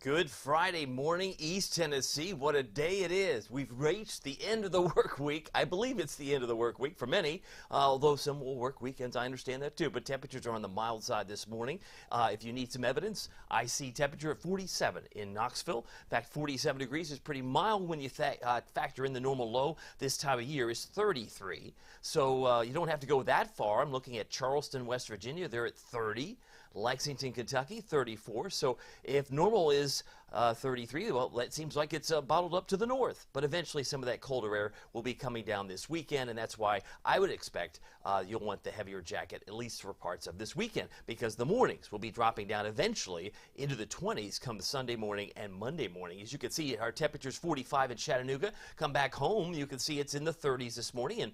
Good Friday morning, East Tennessee. What a day it is. We've reached the end of the work week. I believe it's the end of the work week for many, although some will work weekends. I understand that too, but temperatures are on the mild side this morning. If you need some evidence, I see temperature at 47 in Knoxville. In fact, 47 degrees is pretty mild when you factor in the normal low this time of year is 33. So you don't have to go that far. I'm looking at Charleston, West Virginia. They're at 30. Lexington, Kentucky, 34. So if normal is 33, well, it seems like it's bottled up to the north. But eventually some of that colder air will be coming down this weekend, and that's why I would expect you'll want the heavier jacket, at least for parts of this weekend, because the mornings will be dropping down eventually into the 20s come Sunday morning and Monday morning. As you can see, our temperature's 45 in Chattanooga. Come back home, you can see it's in the 30s this morning in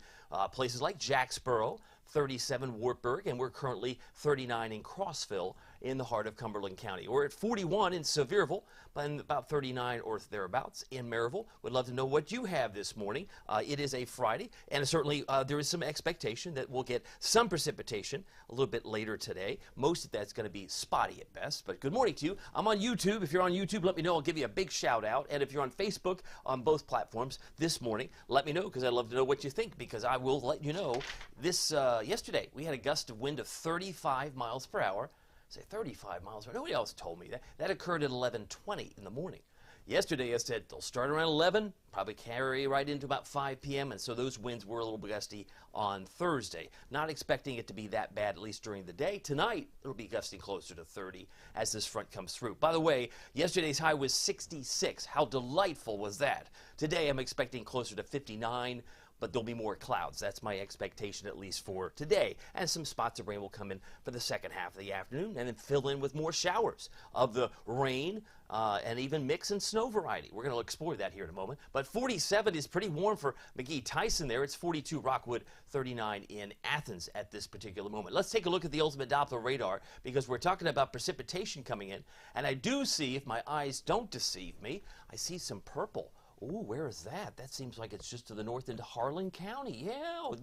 places like Jacksboro, 37 Wartburg, and we're currently 39 in Crossville in the heart of Cumberland County. We're at 41 in Sevierville, and about 39 or thereabouts in Maryville. Would love to know what you have this morning. It is a Friday, and certainly there is some expectation that we'll get some precipitation a little bit later today. Most of that's going to be spotty at best, but good morning to you. I'm on YouTube. If you're on YouTube, let me know. I'll give you a big shout out. And if you're on Facebook on both platforms this morning, let me know, because I'd love to know what you think, because I will let you know. This yesterday, we had a gust of wind of 35 miles per hour. Say 35 miles per hour. Nobody else told me that. That occurred at 11:20 in the morning. Yesterday, I said they'll start around 11, probably carry right into about 5 p.m., and so those winds were a little gusty on Thursday. Not expecting it to be that bad, at least during the day. Tonight, it'll be gusting closer to 30 as this front comes through. By the way, yesterday's high was 66. How delightful was that? Today, I'm expecting closer to 59. But there'll be more clouds. That's my expectation, at least for today. And some spots of rain will come in for the second half of the afternoon and then fill in with more showers of the rain and even mix and snow variety. We're going to explore that here in a moment. But 47 is pretty warm for McGee-Tyson there. It's 42 Rockwood, 39 in Athens at this particular moment. Let's take a look at the ultimate Doppler radar, because we're talking about precipitation coming in. And I do see, if my eyes don't deceive me, I see some purple. Ooh, where is that? That seems like it's just to the north into Harlan County.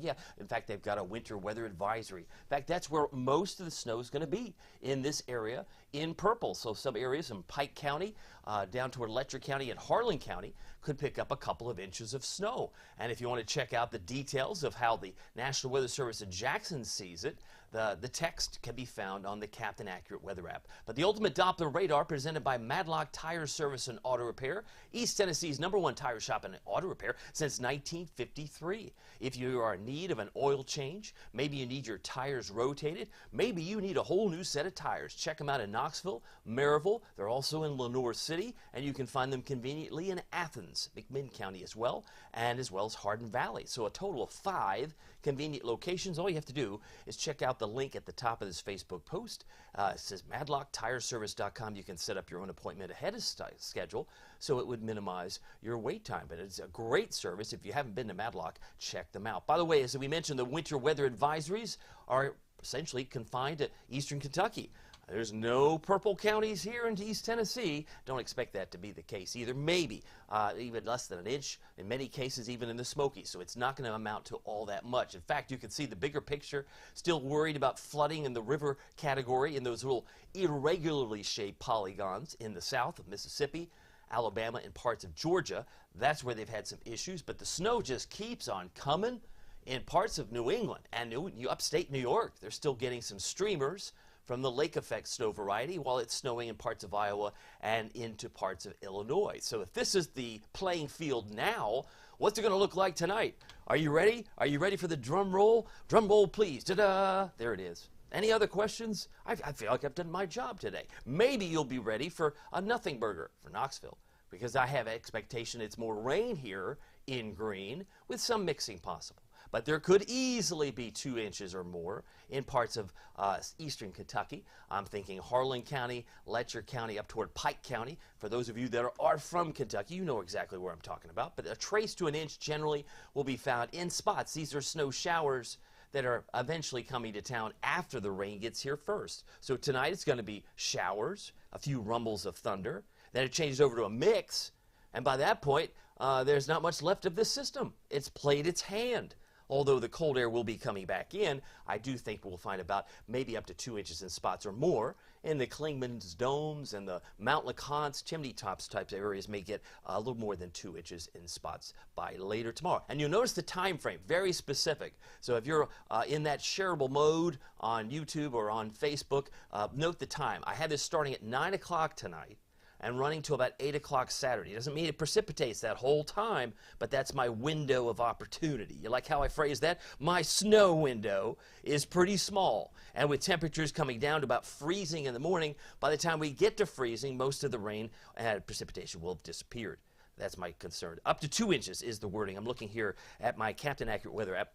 Yeah. In fact, they've got a winter weather advisory. In fact, that's where most of the snow is going to be, in this area in purple. So some areas in Pike County down toward Letcher County and Harlan County could pick up a couple of inches of snow. And if you want to check out the details of how the National Weather Service in Jackson sees it, the text can be found on the Captain Accurate Weather app. But the ultimate Doppler radar presented by Madlock Tire Service and Auto Repair, East Tennessee's #1 tire shop and auto repair since 1953. If you are in need of an oil change, maybe you need your tires rotated, maybe you need a whole new set of tires, check them out in Knoxville, Maryville. They're also in Lenoir City, and you can find them conveniently in Athens, McMinn County as well as Hardin Valley. So a total of 5 convenient locations. All you have to do is check out the link at the top of this Facebook post. It says madlocktireservice.com. You can set up your own appointment ahead of schedule, so it would minimize your wait time. But it's a great service. If you haven't been to Madlock, check them out. By the way, as we mentioned, the winter weather advisories are essentially confined to eastern Kentucky. There's no purple counties here in East Tennessee. Don't expect that to be the case either. Maybe even less than an inch, in many cases even in the Smokies. So it's not going to amount to all that much. In fact, you can see the bigger picture. Still worried about flooding in the river category in those little irregularly shaped polygons in the south of Mississippi, Alabama, and parts of Georgia. That's where they've had some issues. But the snow just keeps on coming in parts of New England and upstate New York. They're still getting some streamers from the lake effect snow variety, while it's snowing in parts of Iowa and into parts of Illinois. So if this is the playing field now, what's it going to look like tonight? Are you ready? Are you ready for the drum roll? Drum roll, please. Ta-da! There it is. Any other questions? I feel like I've done my job today. Maybe you'll be ready for a nothing burger for Knoxville, because I have expectation it's more rain here in green with some mixing possible. But there could easily be 2 inches or more in parts of eastern Kentucky. I'm thinking Harlan County, Letcher County, up toward Pike County. For those of you that are from Kentucky, you know exactly where I'm talking about. But a trace to an inch generally will be found in spots. These are snow showers that are eventually coming to town after the rain gets here first. So tonight it's going to be showers, a few rumbles of thunder. Then it changes over to a mix. And by that point, there's not much left of this system. It's played its hand. Although the cold air will be coming back in, I do think we'll find about maybe up to 2 inches in spots or more. In the Klingman's domes and the Mount LeConte's chimney tops types of areas may get a little more than 2 inches in spots by later tomorrow. And you'll notice the time frame, very specific. So if you're in that shareable mode on YouTube or on Facebook, note the time. I had this starting at 9 o'clock tonight and running till about 8 o'clock Saturday. Doesn't mean it precipitates that whole time, but that's my window of opportunity. You like how I phrase that? My snow window is pretty small. And with temperatures coming down to about freezing in the morning, by the time we get to freezing, most of the rain and precipitation will have disappeared. That's my concern. Up to 2 inches is the wording. I'm looking here at my Captain Accurate Weather app,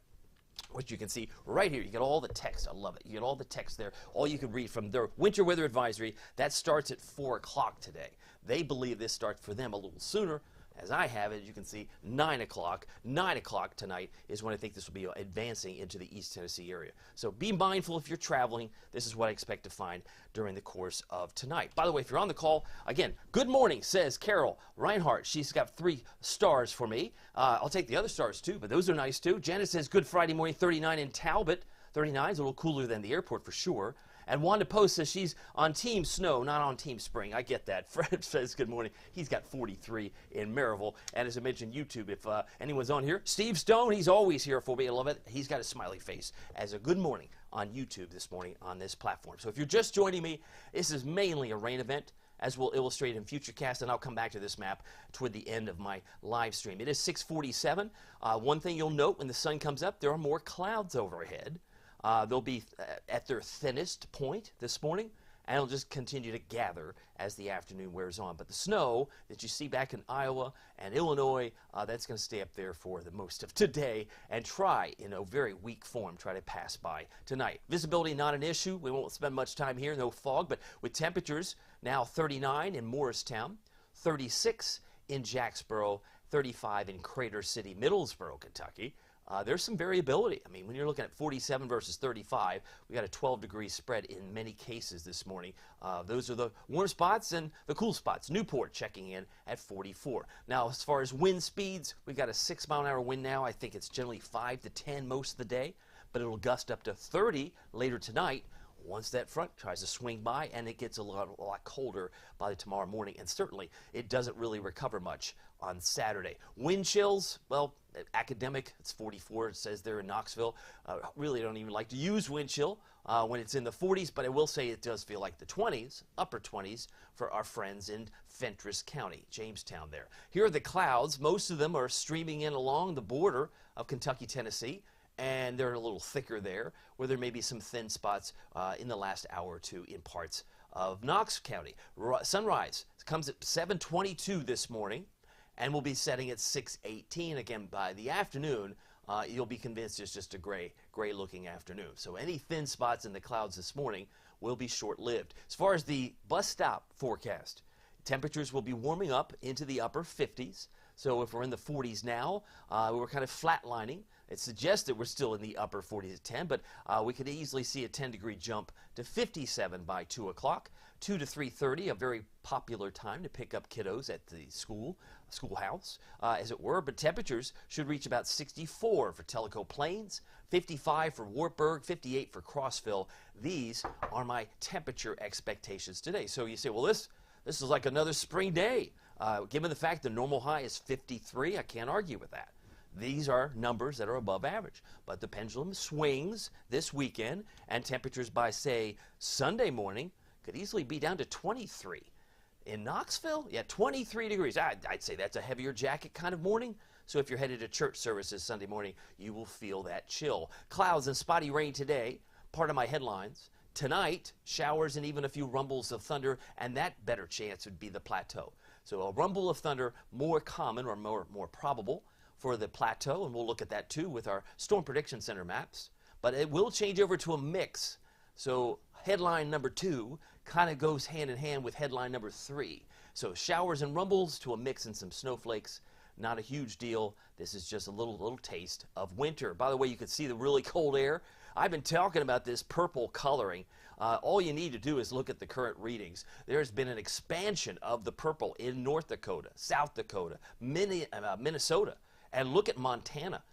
which you can see right here. You get all the text. I love it. You get all the text there. All you can read from their winter weather advisory. That starts at 4 o'clock today. They believe this starts for them a little sooner. As I have it, you can see 9 o'clock. 9 o'clock tonight is when I think this will be advancing into the East Tennessee area. So be mindful if you're traveling. This is what I expect to find during the course of tonight. By the way, if you're on the call, again, good morning, says Carol Reinhardt. She's got 3 stars for me. I'll take the other stars too, but those are nice too. Janet says good Friday morning, 39 in Talbot. 39 is a little cooler than the airport for sure. And Wanda Post says she's on Team Snow, not on Team Spring. I get that. Fred says good morning. He's got 43 in Maryville. And as I mentioned, YouTube, if anyone's on here, Steve Stone, he's always here for me. I love it. He's got a smiley face as a good morning on YouTube this morning on this platform. So if you're just joining me, this is mainly a rain event, as we'll illustrate in Futurecast, and I'll come back to this map toward the end of my live stream. It is 6:47. One thing you'll note when the sun comes up, there are more clouds overhead. They'll be at their thinnest point this morning, and it'll just continue to gather as the afternoon wears on. But the snow that you see back in Iowa and Illinois, that's going to stay up there for the most of today and try, in a very weak form, try to pass by tonight. Visibility not an issue. We won't spend much time here, no fog, but with temperatures now 39 in Morristown, 36 in Jacksboro, 35 in Crater City, Middlesboro, Kentucky. There's some variability. I mean, when you're looking at 47 versus 35, we got a 12-degree spread in many cases this morning. Those are the warm spots and the cool spots. Newport checking in at 44. Now, as far as wind speeds, we've got a 6-mile-an-hour wind now. I think it's generally 5 to 10 most of the day, but it'll gust up to 30 later tonight once that front tries to swing by, and it gets a lot colder by tomorrow morning. And certainly, it doesn't really recover much on Saturday. Wind chills, well, academic, it's 44, it says there in Knoxville. Really don't even like to use wind chill when it's in the 40s, but I will say it does feel like the 20s, upper 20s, for our friends in Fentress County, Jamestown there. Here are the clouds. Most of them are streaming in along the border of Kentucky, Tennessee, and they're a little thicker there, where there may be some thin spots in the last hour or two in parts of Knox County. Sunrise comes at 7:22 this morning, and will be setting at 6:18 again by the afternoon. You'll be convinced it's just a gray-looking afternoon. So any thin spots in the clouds this morning will be short-lived. As far as the bus stop forecast, temperatures will be warming up into the upper 50s. So if we're in the 40s now, we're kind of flatlining. It suggests that we're still in the upper 40s at 10, but we could easily see a 10-degree jump to 57 by 2 o'clock. 2 to 3:30, a very popular time to pick up kiddos at the schoolhouse, as it were. But temperatures should reach about 64 for Tellico Plains, 55 for Wartburg, 58 for Crossville. These are my temperature expectations today. So you say, well, this is like another spring day. Given the fact the normal high is 53, I can't argue with that. These are numbers that are above average. But the pendulum swings this weekend, and temperatures by, say, Sunday morning could easily be down to 23. In Knoxville, yeah, 23 degrees. I'd say that's a heavier jacket kind of morning. So if you're headed to church services Sunday morning, you will feel that chill. Clouds and spotty rain today, part of my headlines. Tonight, showers and even a few rumbles of thunder, and that better chance would be the plateau. So a rumble of thunder, more common or more probable for the plateau, and we'll look at that too with our Storm Prediction Center maps. But it will change over to a mix. So headline number 2 kind of goes hand in hand with headline number 3. So showers and rumbles to a mix and some snowflakes. Not a huge deal. This is just a little taste of winter. By the way, you can see the really cold air. I've been talking about this purple coloring. All you need to do is look at the current readings. There's been an expansion of the purple in North Dakota, South Dakota, Minnesota, and look at Montana.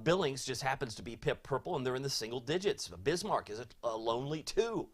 Billings just happens to be pip purple, and they're in the single digits. Bismarck is a lonely 2.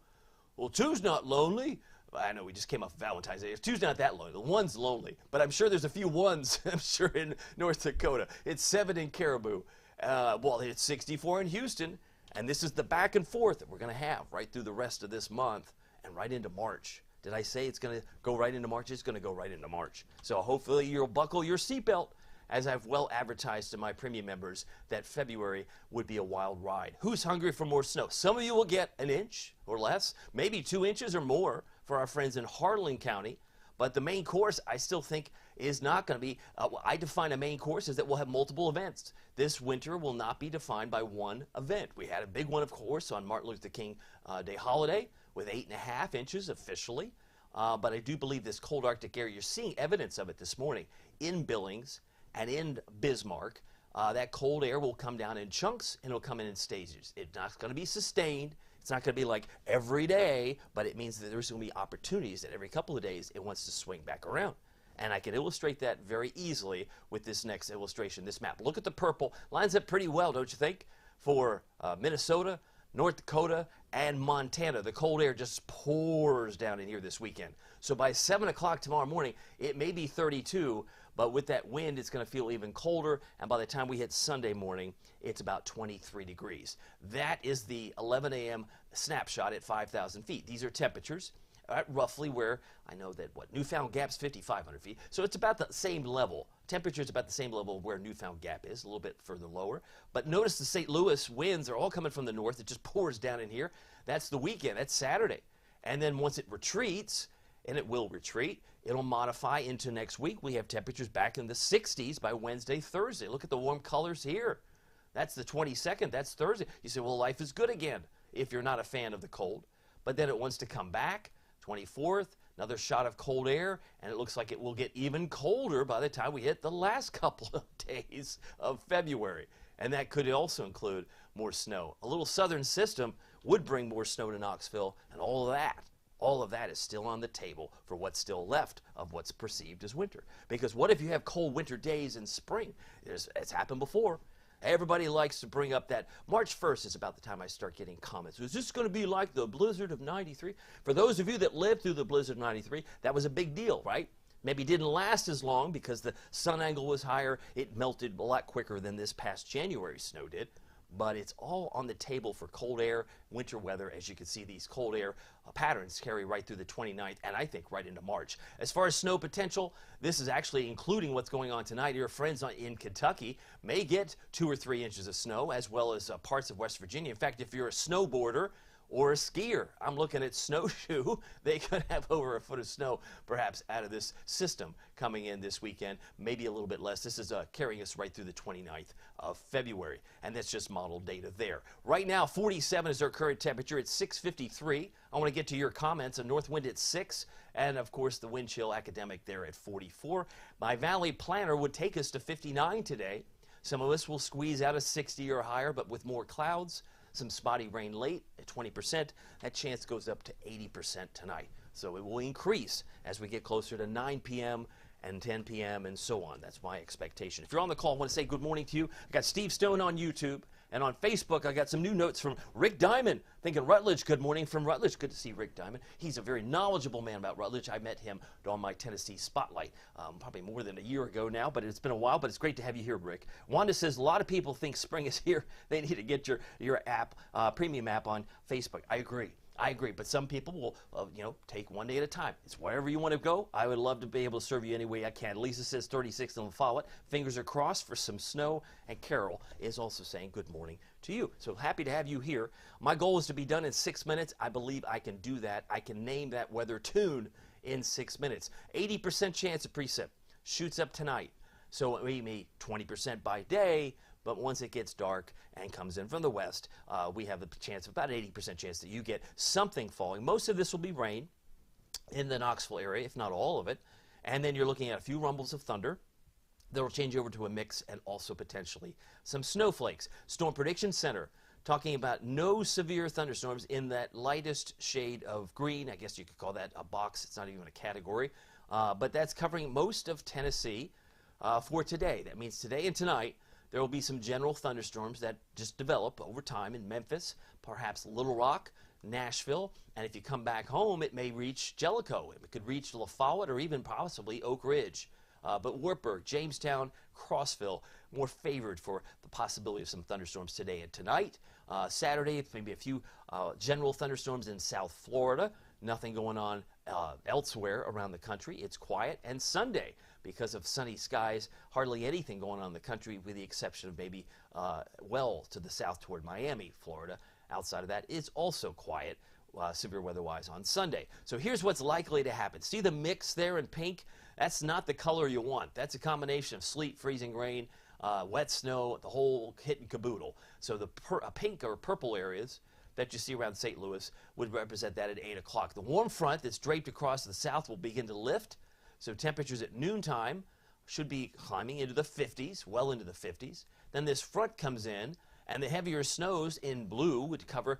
Well, 2's not lonely. I know we just came off Valentine's Day. 2's not that lonely. The 1's lonely, but I'm sure there's a few 1s, I'm sure, in North Dakota. It's 7 in Caribou. Well, it's 64 in Houston, and this is the back and forth that we're going to have right through the rest of this month and right into March. Did I say it's going to go right into March? It's going to go right into March. So hopefully you'll buckle your seatbelt, as I've well advertised to my premium members that February would be a wild ride. Who's hungry for more snow? Some of you will get an inch or less, maybe 2 inches or more for our friends in Harlan County. But the main course, I still think, is not going to be, I define a main course as that we'll have multiple events. This winter will not be defined by one event. We had a big one, of course, on Martin Luther King Day holiday with 8.5 inches officially. But I do believe this cold Arctic air, you're seeing evidence of it this morning in Billings and in Bismarck. That cold air will come down in chunks and it'll come in stages. It's not going to be sustained. It's not going to be like every day, but it means that there's going to be opportunities that every couple of days it wants to swing back around. And I can illustrate that very easily with this next illustration, this map. Look at the purple. Lines up pretty well, don't you think? For Minnesota, North Dakota, and Montana. The cold air just pours down in here this weekend. So by 7 o'clock tomorrow morning, it may be 32, but with that wind, it's going to feel even colder. And by the time we hit Sunday morning, it's about 23 degrees. That is the 11 a.m. snapshot at 5,000 feet. These are temperatures at roughly where, I know that, Newfound Gap's 5,500 feet. So it's about the same level. Temperature's about the same level where Newfound Gap is, a little bit further lower. But notice the St. Louis winds are all coming from the north. It just pours down in here. That's the weekend. That's Saturday. And then once it retreats, and it will retreat, it'll modify into next week. We have temperatures back in the 60s by Wednesday, Thursday. Look at the warm colors here. That's the 22nd. That's Thursday. You say, well, life is good again if you're not a fan of the cold. But then it wants to come back. 24th, another shot of cold air, and it looks like it will get even colder by the time we hit the last couple of days of February. And that could also include more snow. A little southern system would bring more snow to Knoxville, and all of that is still on the table for what's still left of what's perceived as winter. Because what if you have cold winter days in spring? It's happened before. Everybody likes to bring up that March 1st is about the time I start getting comments. Is this going to be like the blizzard of 93? For those of you that lived through the blizzard of 93, that was a big deal, right? Maybe didn't last as long because the sun angle was higher. It melted a lot quicker than this past January snow did. But it's all on the table for cold air, winter weather. As you can see, these cold air patterns carry right through the 29th and I think right into March. As far as snow potential, this is actually including what's going on tonight. Your friends in Kentucky may get 2 or 3 inches of snow, as well as parts of West Virginia. In fact, if you're a snowboarder or a skier, I'm looking at snowshoe, they could have over a foot of snow perhaps out of this system coming in this weekend, maybe a little bit less. This is carrying us right through the 29th of February, and that's just model data there. Right now, 47 is our current temperature. It's 6:53. I want to get to your comments. A north wind at 6, and of course the wind chill academic there at 44. My valley planner would take us to 59 today. Some of us will squeeze out a 60 or higher, but with more clouds. Some spotty rain late at 20%. That chance goes up to 80% tonight. So it will increase as we get closer to 9 p.m. and 10 p.m. and so on. That's my expectation. If you're on the call, I want to say good morning to you. I got Steve Stone on YouTube. And on Facebook, I got some new notes from Rick Diamond, thinking Rutledge. Good morning from Rutledge. Good to see Rick Diamond. He's a very knowledgeable man about Rutledge. I met him on my Tennessee Spotlight probably more than a year ago now, but it's been a while, but it's great to have you here, Rick. Wanda says, a lot of people think spring is here. They need to get your app, premium app on Facebook. I agree, but some people will, take one day at a time. It's wherever you want to go. I would love to be able to serve you any way I can. Lisa says 36 in Follett. Fingers are crossed for some snow. And Carol is also saying good morning to you. So happy to have you here. My goal is to be done in 6 minutes. I believe I can do that. I can name that weather tune in 6 minutes. 80% chance of precip. Shoots up tonight. So maybe 20% by day. But once it gets dark and comes in from the west, we have the chance of about 80% chance that you get something falling. Most of this will be rain in the Knoxville area, if not all of it. And then you're looking at a few rumbles of thunder. That'll change over to a mix and also potentially some snowflakes. Storm Prediction Center talking about no severe thunderstorms in that lightest shade of green. I guess you could call that a box. It's not even a category. But that's covering most of Tennessee for today. That means today and tonight. There will be some general thunderstorms that just develop over time in Memphis, perhaps Little Rock, Nashville, and if you come back home, it may reach Jellicoe. It could reach Lafayette or even possibly Oak Ridge. But Wartburg, Jamestown, Crossville, more favored for the possibility of some thunderstorms today and tonight. Saturday, maybe a few general thunderstorms in South Florida. Nothing going on elsewhere around the country. It's quiet. And Sunday, because of sunny skies, hardly anything going on in the country with the exception of maybe well to the south toward Miami, Florida. Outside of that, it's also quiet, severe weather-wise on Sunday. So here's what's likely to happen. See the mix there in pink? That's not the color you want. That's a combination of sleet, freezing rain, wet snow, the whole kit and caboodle. So the pink or purple areas that you see around St. Louis would represent that at 8 o'clock. The warm front that's draped across the south will begin to lift. So temperatures at noontime should be climbing into the 50s, well into the 50s. Then this front comes in, and the heavier snows in blue would cover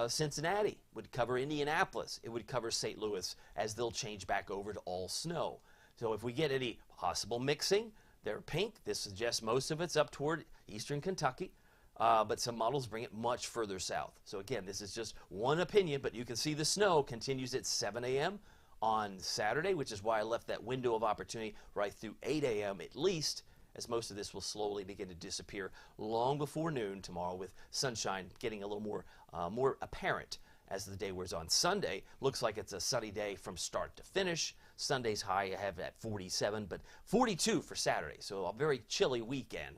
Cincinnati, would cover Indianapolis, it would cover St. Louis as they'll change back over to all snow. So if we get any possible mixing, they're pink. This suggests most of it's up toward eastern Kentucky, but some models bring it much further south. So again, this is just one opinion, but you can see the snow continues at 7 a.m. on Saturday, which is why I left that window of opportunity right through 8 a.m. at least, as most of this will slowly begin to disappear long before noon tomorrow, with sunshine getting a little more apparent as the day wears on. Sunday looks like it's a sunny day from start to finish. Sunday's high I have at 47, but 42 for Saturday. So a very chilly weekend,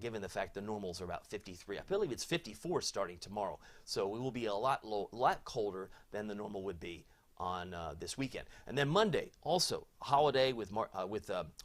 given the fact the normals are about 53. I believe it's 54 starting tomorrow. So we will be a lot colder than the normal would be on this weekend. And then Monday, also a holiday with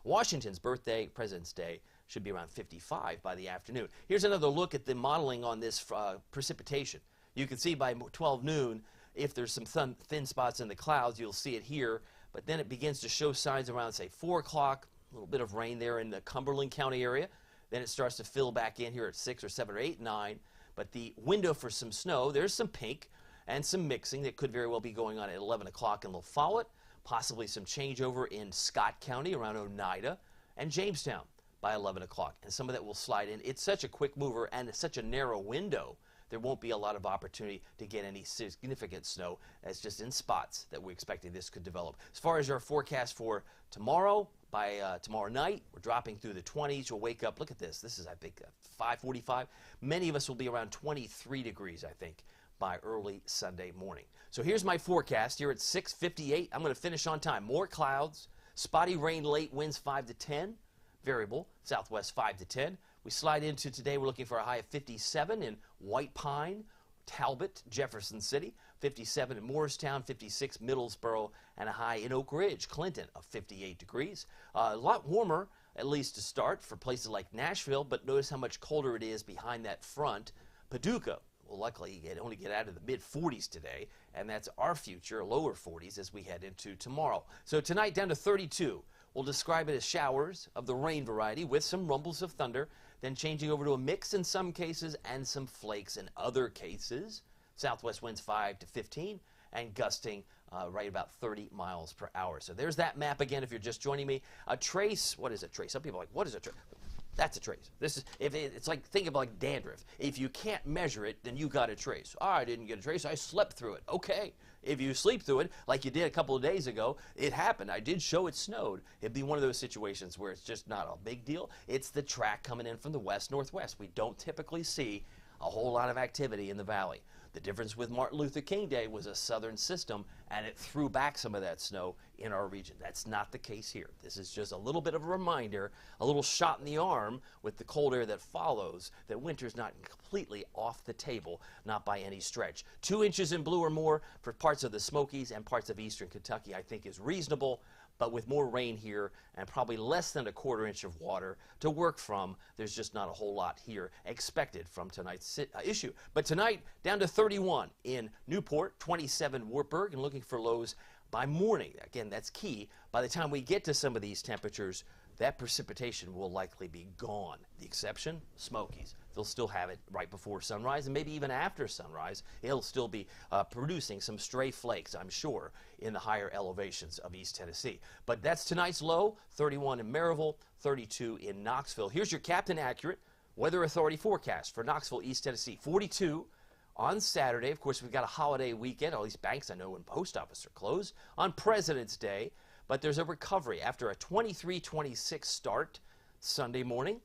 Washington's birthday, President's Day, should be around 55 by the afternoon. Here's another look at the modeling on this precipitation. You can see by 12 noon, if there's some thin spots in the clouds, you'll see it here, but then it begins to show signs around, say, 4 o'clock, a little bit of rain there in the Cumberland County area. Then it starts to fill back in here at 6 or 7 or 8, 9. But the window for some snow, there's some pink and some mixing that could very well be going on at 11 o'clock in Lafayette, possibly some changeover in Scott County around Oneida, and Jamestown by 11 o'clock. And some of that will slide in. It's such a quick mover and it's such a narrow window, there won't be a lot of opportunity to get any significant snow. That's just in spots that we're expecting this could develop. As far as our forecast for tomorrow, by tomorrow night, we're dropping through the 20s. You'll wake up, look at this. This is, I think, 5:45. Many of us will be around 23 degrees, I think, by early Sunday morning. So here's my forecast here at 6:58. I'm going to finish on time. More clouds, spotty rain late, winds 5 to 10, variable, southwest 5 to 10. We slide into today, we're looking for a high of 57 in White Pine, Talbot, Jefferson City, 57 in Morristown, 56 Middlesboro, and a high in Oak Ridge, Clinton, of 58 degrees. A lot warmer, at least to start, for places like Nashville, but notice how much colder it is behind that front. Paducah will likely only get out of the mid-40s today, and that's our future, lower 40s, as we head into tomorrow. So tonight down to 32. We'll describe it as showers of the rain variety with some rumbles of thunder, then changing over to a mix in some cases and some flakes in other cases. Southwest winds 5 to 15 and gusting right about 30 miles per hour. So there's that map again if you're just joining me. A trace, what is a trace? Some people are like, what is a trace? That's a trace. This is it's like, think of like dandruff. If you can't measure it, then you got a trace. Oh, I didn't get a trace. I slept through it. Okay. If you sleep through it, like you did a couple of days ago, it happened. I did show it snowed. It'd be one of those situations where it's just not a big deal. It's the track coming in from the west-northwest. We don't typically see a whole lot of activity in the valley. The difference with Martin Luther King Day was a southern system, and it threw back some of that snow in our region. That's not the case here. This is just a little bit of a reminder, a little shot in the arm with the cold air that follows, that winter's not completely off the table, not by any stretch. 2 inches in blue or more for parts of the Smokies and parts of eastern Kentucky, I think, is reasonable. But with more rain here and probably less than a quarter inch of water to work from, there's just not a whole lot here expected from tonight's issue. But tonight, down to 31 in Newport, 27 Wartburg, and looking for lows by morning. Again, that's key. By the time we get to some of these temperatures, that precipitation will likely be gone. The exception, Smokies. They'll still have it right before sunrise, and maybe even after sunrise, it'll still be producing some stray flakes, I'm sure, in the higher elevations of East Tennessee. But that's tonight's low, 31 in Maryville, 32 in Knoxville. Here's your Captain Accurate Weather Authority forecast for Knoxville, East Tennessee, 42 on Saturday. Of course, we've got a holiday weekend. All these banks I know and post office are closed on President's Day, but there's a recovery after a 23-26 start Sunday morning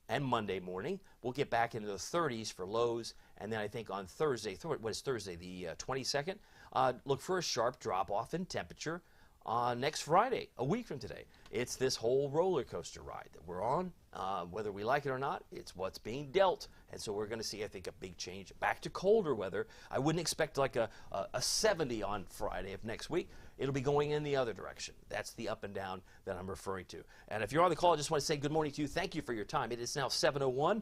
and Monday morning. We'll get back into the 30s for lows, and then I think on Thursday, what is Thursday, the 22nd, look for a sharp drop-off in temperature next Friday, a week from today. It's this whole roller coaster ride that we're on. Whether we like it or not, it's what's being dealt. And so we're going to see, I think, a big change back to colder weather. I wouldn't expect like a 70 on Friday of next week. It'll be going in the other direction. That's the up and down that I'm referring to. And if you're on the call, I just want to say good morning to you. Thank you for your time. It is now 7:01.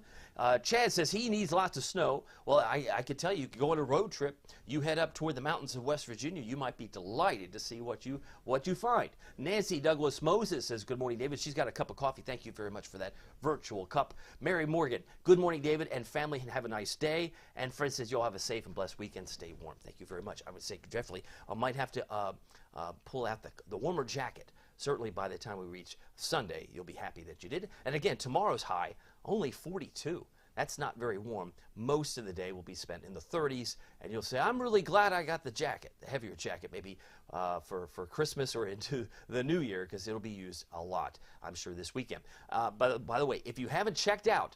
Chad says he needs lots of snow. Well, I could tell you, go on a road trip, you head up toward the mountains of West Virginia, you might be delighted to see what you find. Nancy Douglas Moses says, good morning, David. She's got a cup of coffee. Thank you very much for that virtual cup. Mary Morgan, good morning, David and family, and have a nice day. And Fred says, you'll have a safe and blessed weekend. Stay warm. Thank you very much. I would say, definitely, I might have to pull out the warmer jacket. Certainly by the time we reach Sunday, you'll be happy that you did. And again, tomorrow's high, only 42. That's not very warm. Most of the day will be spent in the 30s, and you'll say, I'm really glad I got the jacket, the heavier jacket, maybe for Christmas or into the new year, because it'll be used a lot, I'm sure, this weekend. But by the way, if you haven't checked out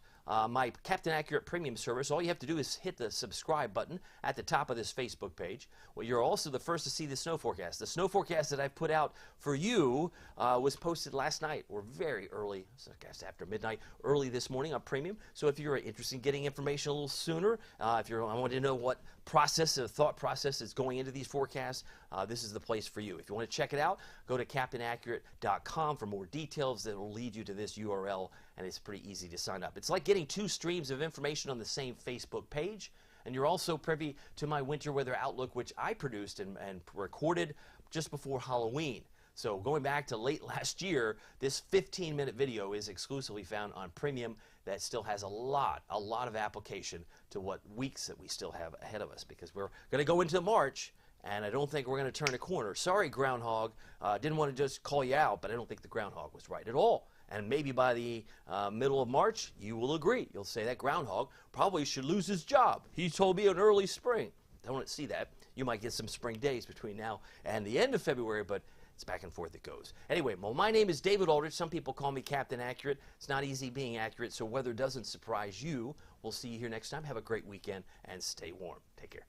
my Captain Accurate Premium service, all you have to do is hit the subscribe button at the top of this Facebook page. Well, you're also the first to see the snow forecast. The snow forecast that I've put out for you was posted last night, or very early, I guess after midnight, early this morning on Premium. So if you're interested in getting information a little sooner, I want to know what thought process is going into these forecasts, this is the place for you. If you want to check it out, go to CaptainAccurate.com for more details that will lead you to this URL, and it's pretty easy to sign up. It's like getting two streams of information on the same Facebook page, and you're also privy to my winter weather outlook, which I produced and recorded just before Halloween. So going back to late last year, this 15-minute video is exclusively found on Premium. That still has a lot of application to what weeks that we still have ahead of us, because we're going to go into March, and I don't think we're going to turn a corner. Sorry, groundhog. Didn't want to just call you out, but I don't think the groundhog was right at all. And maybe by the middle of March, you will agree. You'll say that groundhog probably should lose his job. He told me in early spring. Don't see that. You might get some spring days between now and the end of February, but it's back and forth it goes. Anyway, well, my name is David Aldrich. Some people call me Captain Accurate. It's not easy being accurate, so weather doesn't surprise you. We'll see you here next time. Have a great weekend and stay warm. Take care.